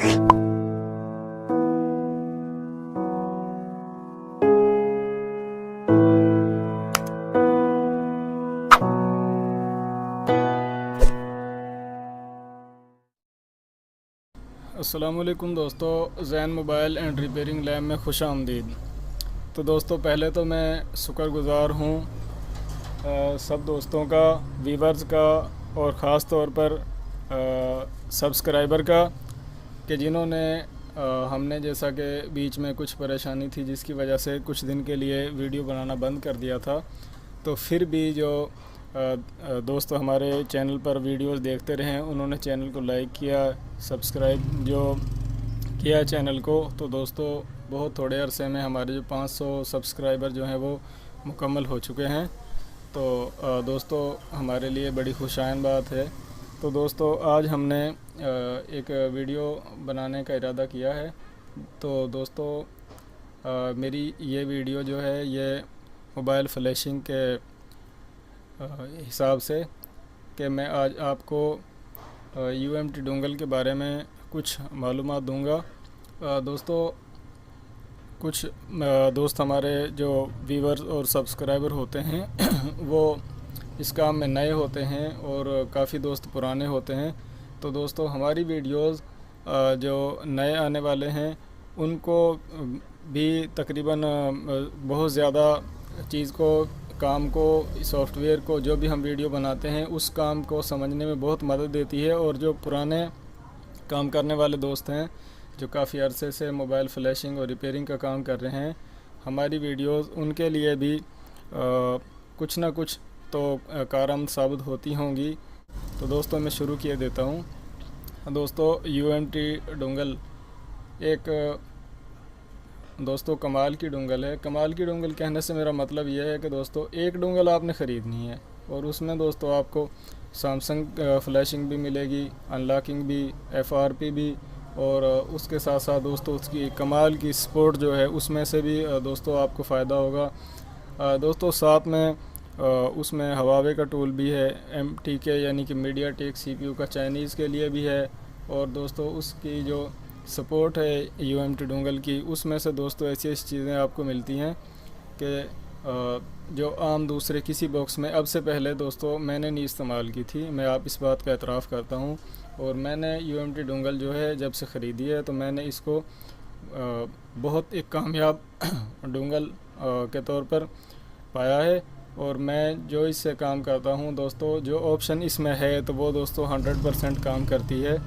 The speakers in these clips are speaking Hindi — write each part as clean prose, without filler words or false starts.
अस्सलामुअलैकुम दोस्तों, Jain mobile and repairing lab में खुश आमदीद। तो दोस्तों, पहले तो मैं शुक्रगुज़ार हूँ सब दोस्तों का, व्यूवर्स का और ख़ास तौर पर सब्सक्राइबर का, कि जिन्होंने हमने जैसा कि बीच में कुछ परेशानी थी जिसकी वजह से कुछ दिन के लिए वीडियो बनाना बंद कर दिया था, तो फिर भी जो दोस्त हमारे चैनल पर वीडियोस देखते रहे, उन्होंने चैनल को लाइक किया, सब्सक्राइब जो किया चैनल को। तो दोस्तों, बहुत थोड़े अरसे में हमारे जो 500 सब्सक्राइबर जो हैं वो मुकम्मल हो चुके हैं। तो दोस्तों, हमारे लिए बड़ी खुशाइन बात है। तो दोस्तों, आज हमने एक वीडियो बनाने का इरादा किया है। तो दोस्तों, मेरी ये वीडियो जो है ये मोबाइल फ्लैशिंग के हिसाब से कि मैं आज आपको UMT डोंगल के बारे में कुछ मालूमात दूंगा। दोस्तों, कुछ दोस्त हमारे जो व्यूवर्स और सब्सक्राइबर होते हैं वो इस काम में नए होते हैं और काफ़ी दोस्त पुराने होते हैं। तो दोस्तों, हमारी वीडियोस जो नए आने वाले हैं उनको भी तकरीबन बहुत ज़्यादा चीज़ को, काम को, सॉफ्टवेयर को, जो भी हम वीडियो बनाते हैं उस काम को समझने में बहुत मदद देती है। और जो पुराने काम करने वाले दोस्त हैं जो काफ़ी अरसे से मोबाइल फ्लैशिंग और रिपेयरिंग का काम कर रहे हैं, हमारी वीडियोस उनके लिए भी कुछ ना कुछ तो कारआमद साबित होती होंगी। तो दोस्तों, मैं शुरू किए देता हूँ। दोस्तों, UMT डोंगल एक दोस्तों कमाल की डोंगल है। कमाल की डोंगल कहने से मेरा मतलब यह है कि दोस्तों, एक डोंगल आपने ख़रीदनी है और उसमें दोस्तों आपको सैमसंग फ्लैशिंग भी मिलेगी, अनलॉकिंग भी, FRP भी, और उसके साथ साथ दोस्तों उसकी कमाल की सपोर्ट जो है उसमें से भी दोस्तों आपको फ़ायदा होगा। दोस्तों, साथ में उसमें हवावे का टूल भी है, MTK यानी कि मीडियाटेक CPU का चाइनीज़ के लिए भी है। और दोस्तों, उसकी जो सपोर्ट है UMT डोंगल की, उसमें से दोस्तों ऐसी ऐसी चीज़ें आपको मिलती हैं कि जो आम दूसरे किसी बॉक्स में अब से पहले दोस्तों मैंने नहीं इस्तेमाल की थी। मैं आप इस बात का एतराफ़ करता हूँ। और मैंने UMT डोंगल जो है जब से ख़रीदी है तो मैंने इसको बहुत एक कामयाब डोंगल के तौर पर पाया है। और मैं जो इससे काम करता हूँ दोस्तों, जो ऑप्शन इसमें है तो वो दोस्तों 100% काम करती है।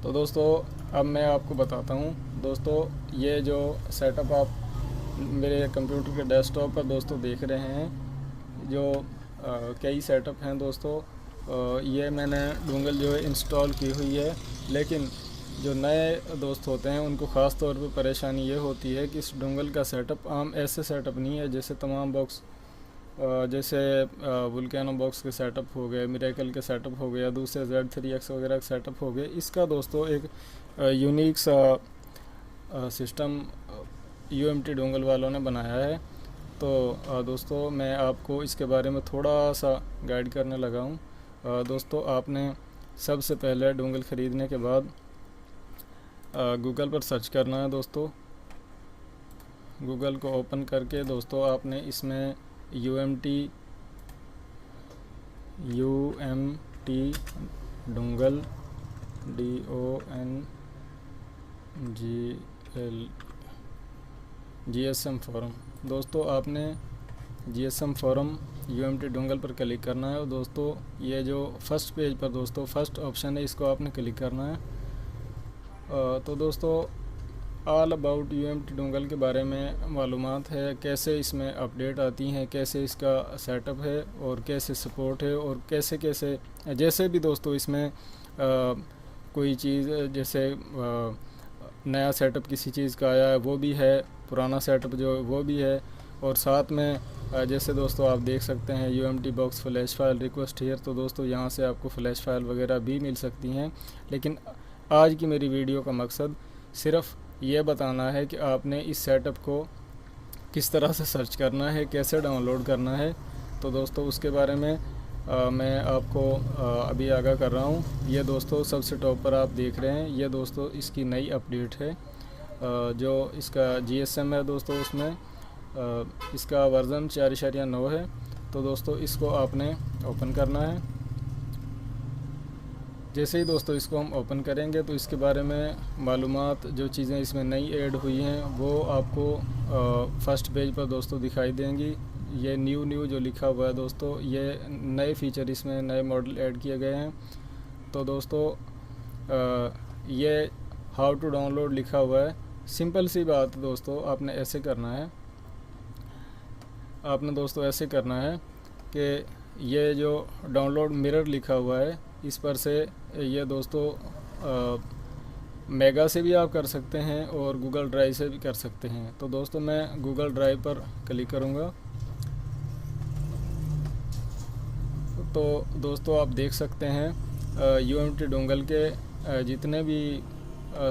तो दोस्तों, अब मैं आपको बताता हूँ। दोस्तों, ये जो सेटअप आप मेरे कंप्यूटर के डेस्कटॉप पर दोस्तों देख रहे हैं, जो कई सेटअप हैं दोस्तों, ये मैंने डोंगल जो है इंस्टॉल की हुई है। लेकिन जो नए दोस्त होते हैं उनको ख़ास तौर पे परेशानी ये होती है कि इस डोंगल का सेटअप आम ऐसे सेटअप नहीं है जैसे तमाम बॉक्स, जैसे वुल्केनो बॉक्स के सेटअप हो गए, मिरेकल के सेटअप हो गया, दूसरे Z3X वगैरह के सेटअप हो गए। इसका दोस्तों एक यूनिक सा सिस्टम UMT डोंगल वालों ने बनाया है। तो दोस्तों, मैं आपको इसके बारे में थोड़ा सा गाइड करने लगा हूँ। दोस्तों, आपने सबसे पहले डोंगल ख़रीदने के बाद गूगल पर सर्च करना है। दोस्तों, गूगल को ओपन करके दोस्तों आपने इसमें UMT डोंगल GSM फोरम, दोस्तों आपने GSM फोरम UMT डोंगल पर क्लिक करना है। और दोस्तों, ये जो फर्स्ट पेज पर दोस्तों फर्स्ट ऑप्शन है, इसको आपने क्लिक करना है। तो दोस्तों, ऑल अबाउट UMT डोंगल के बारे में मालूमात है, कैसे इसमें अपडेट आती हैं, कैसे इसका सेटअप है और कैसे सपोर्ट है, और कैसे कैसे जैसे भी दोस्तों इसमें कोई चीज़ जैसे नया सेटअप किसी चीज़ का आया है वो भी है, पुराना सेटअप जो वो भी है। और साथ में जैसे दोस्तों आप देख सकते हैं UMT box flash file request here, तो दोस्तों यहाँ से आपको फ़्लैश फाइल वगैरह भी मिल सकती हैं। लेकिन आज की मेरी वीडियो का मकसद सिर्फ़ ये बताना है कि आपने इस सेटअप को किस तरह से सर्च करना है, कैसे डाउनलोड करना है। तो दोस्तों उसके बारे में मैं आपको अभी आगाह कर रहा हूँ। ये दोस्तों सबसे टॉप पर आप देख रहे हैं, ये दोस्तों इसकी नई अपडेट है। जो इसका GSM है दोस्तों, उसमें इसका वर्ज़न 4.9 है। तो दोस्तों इसको आपने ओपन करना है। जैसे ही दोस्तों इसको हम ओपन करेंगे तो इसके बारे में मालूमात, जो चीज़ें इसमें नई ऐड हुई हैं वो आपको फर्स्ट पेज पर दोस्तों दिखाई देंगी। ये न्यू जो लिखा हुआ है दोस्तों, ये नए फ़ीचर, इसमें नए मॉडल ऐड किए गए हैं। तो दोस्तों ये हाउ टू डाउनलोड लिखा हुआ है। सिंपल सी बात दोस्तों, आपने ऐसे करना है, आपने दोस्तों ऐसे करना है कि ये जो डाउनलोड मिरर लिखा हुआ है, इस पर से ये दोस्तों मेगा से भी आप कर सकते हैं और गूगल ड्राइव से भी कर सकते हैं। तो दोस्तों मैं गूगल ड्राइव पर क्लिक करूँगा। तो दोस्तों आप देख सकते हैं UMT डोंगल के जितने भी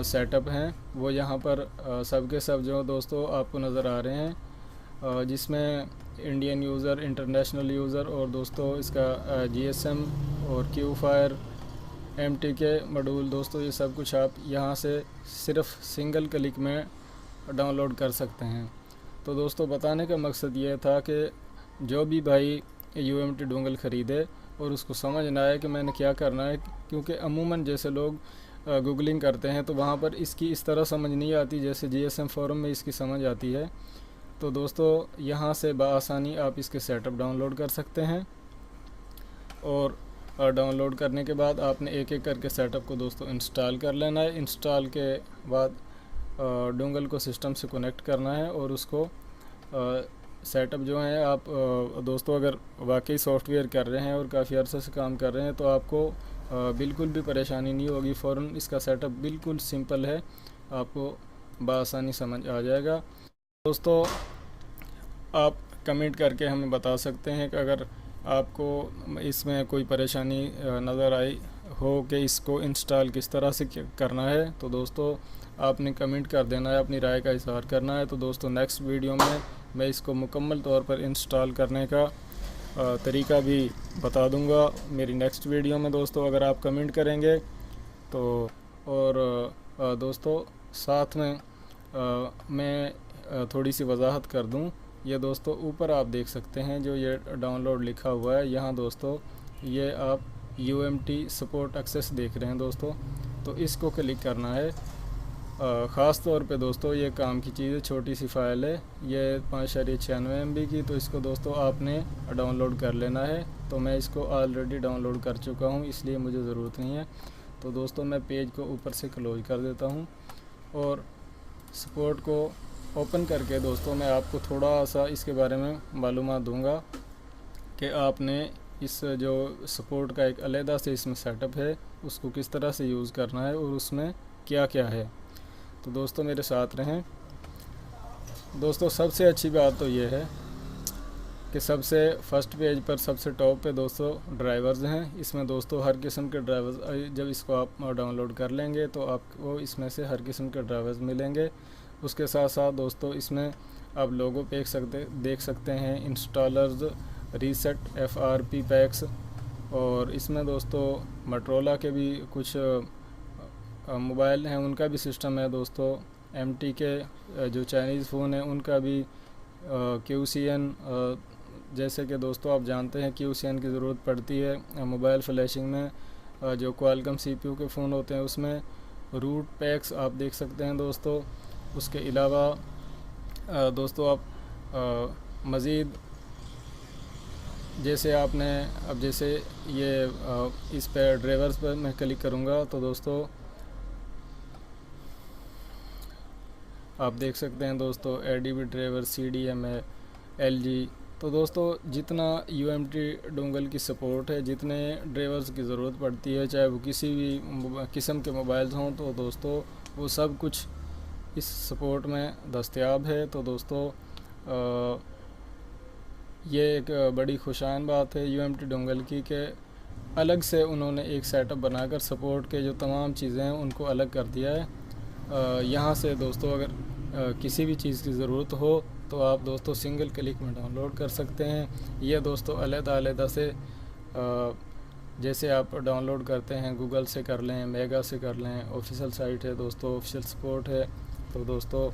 सेटअप हैं वो यहाँ पर सब के सब जो दोस्तों आपको नज़र आ रहे हैं, जिसमें इंडियन यूज़र, इंटरनेशनल यूज़र और दोस्तों इसका GSM और Qfire, MTK मॉड्यूल दोस्तों, ये सब कुछ आप यहाँ से सिर्फ सिंगल क्लिक में डाउनलोड कर सकते हैं। तो दोस्तों बताने का मकसद ये था कि जो भी भाई UMT डोंगल ख़रीदे और उसको समझ ना आए कि मैंने क्या करना है, क्योंकि अमूमन जैसे लोग गूगलिंग करते हैं तो वहाँ पर इसकी इस तरह समझ नहीं आती जैसे GSM फोरम में इसकी समझ आती है। तो दोस्तों यहाँ से बआसानी आप इसके सेटअप डाउनलोड कर सकते हैं और डाउनलोड करने के बाद आपने एक एक करके सेटअप को दोस्तों इंस्टॉल कर लेना है। इंस्टॉल के बाद डोंगल को सिस्टम से कनेक्ट करना है और उसको सेटअप जो है आप दोस्तों अगर वाकई सॉफ्टवेयर कर रहे हैं और काफ़ी अर्से से काम कर रहे हैं तो आपको बिल्कुल भी परेशानी नहीं होगी। फ़ौरन इसका सेटअप बिल्कुल सिंपल है, आपको बआसानी समझ आ जाएगा। दोस्तों आप कमेंट करके हमें बता सकते हैं कि अगर आपको इसमें कोई परेशानी नज़र आई हो कि इसको इंस्टॉल किस तरह से करना है, तो दोस्तों आपने कमेंट कर देना है, अपनी राय का इज़हार करना है। तो दोस्तों नेक्स्ट वीडियो में मैं इसको मुकम्मल तौर पर इंस्टॉल करने का तरीका भी बता दूंगा मेरी नेक्स्ट वीडियो में दोस्तों, अगर आप कमेंट करेंगे तो। और दोस्तों साथ में मैं थोड़ी सी वजाहत कर दूं। ये दोस्तों ऊपर आप देख सकते हैं जो ये डाउनलोड लिखा हुआ है, यहाँ दोस्तों ये आप UMT सपोर्ट एक्सेस देख रहे हैं दोस्तों, तो इसको क्लिक करना है। ख़ास तौर पे दोस्तों ये काम की चीज़ है, छोटी सी फ़ाइल है ये 5.96 MB की, तो इसको दोस्तों आपने डाउनलोड कर लेना है। तो मैं इसको ऑलरेडी डाउनलोड कर चुका हूँ, इसलिए मुझे ज़रूरत नहीं है। तो दोस्तों मैं पेज को ऊपर से क्लोज कर देता हूँ और सपोर्ट को ओपन करके दोस्तों मैं आपको थोड़ा सा इसके बारे में मालूमात दूँगा कि आपने इस जो सपोर्ट का एक अलहदा से इसमें सेटअप है उसको किस तरह से यूज़ करना है और उसमें क्या क्या है। तो दोस्तों मेरे साथ रहें। दोस्तों सबसे अच्छी बात तो ये है कि सबसे फर्स्ट पेज पर सबसे टॉप पे दोस्तों ड्राइवर्स हैं। इसमें दोस्तों हर किस्म के ड्राइवर्स, जब इसको आप डाउनलोड कर लेंगे तो आपको इसमें से हर किस्म के ड्राइवर्स मिलेंगे। उसके साथ साथ दोस्तों इसमें आप लोगों पे देख सकते हैं इंस्टॉलर्स, रीसेट, FRP पैक्स, और इसमें दोस्तों मोटरोला के भी कुछ मोबाइल हैं उनका भी सिस्टम है दोस्तों। MTK जो चाइनीज़ फ़ोन है उनका भी, QCN, जैसे कि दोस्तों आप जानते हैं QCN की ज़रूरत पड़ती है मोबाइल फ्लैशिंग में, जो क्वालकॉम CPU के फ़ोन होते हैं उसमें। रूट पैक्स आप देख सकते हैं दोस्तों। उसके अलावा दोस्तों आप मज़ीद जैसे आपने अब जैसे ये इस पर ड्राइवर्स पर मैं क्लिक करूँगा तो दोस्तों आप देख सकते हैं दोस्तों ADB ड्राइवर, CDMA, LG। तो दोस्तों जितना UMT डोंगल की सपोर्ट है, जितने ड्राइवर्स की ज़रूरत पड़ती है, चाहे वो किसी भी किस्म के मोबाइल्स हों, तो दोस्तों वो सब कुछ इस सपोर्ट में दस्तयाब है। तो दोस्तों ये एक बड़ी खुशाइन बात है UMT डोंगल की कि अलग से उन्होंने एक सेटअप बनाकर सपोर्ट के जो तमाम चीज़ें हैं उनको अलग कर दिया है। यहाँ से दोस्तों अगर किसी भी चीज़ की ज़रूरत हो तो आप दोस्तों सिंगल क्लिक में डाउनलोड कर सकते हैं। ये दोस्तों अलग-अलग से जैसे आप डाउनलोड करते हैं गूगल से कर लें, मेगा से कर लें, ऑफिशियल साइट है दोस्तों, ऑफिशियल सपोर्ट है। तो दोस्तों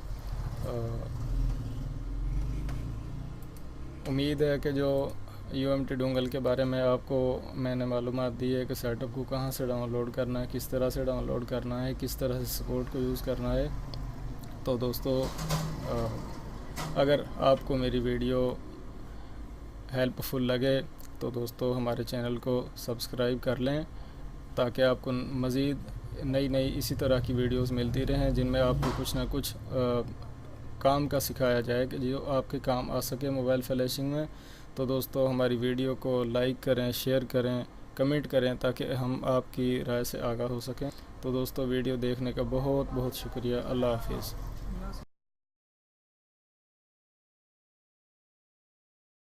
उम्मीद है कि जो UMT डोंगल के बारे में आपको मैंने मालूमात दी है कि सेटअप को कहाँ से डाउनलोड करना है, किस तरह से डाउनलोड करना है, किस तरह से सपोर्ट को यूज़ करना है। तो दोस्तों अगर आपको मेरी वीडियो हेल्पफुल लगे तो दोस्तों हमारे चैनल को सब्सक्राइब कर लें, ताकि आपको मज़ीद नई नई इसी तरह की वीडियोस मिलती रहें जिनमें आपको कुछ ना कुछ काम का सिखाया जाए कि जो आपके काम आ सके मोबाइल फ्लैशिंग में। तो दोस्तों हमारी वीडियो को लाइक करें, शेयर करें, कमेंट करें, ताकि हम आपकी राय से आगाह हो सकें। तो दोस्तों वीडियो देखने का बहुत बहुत शुक्रिया। अल्लाह हाफिज़।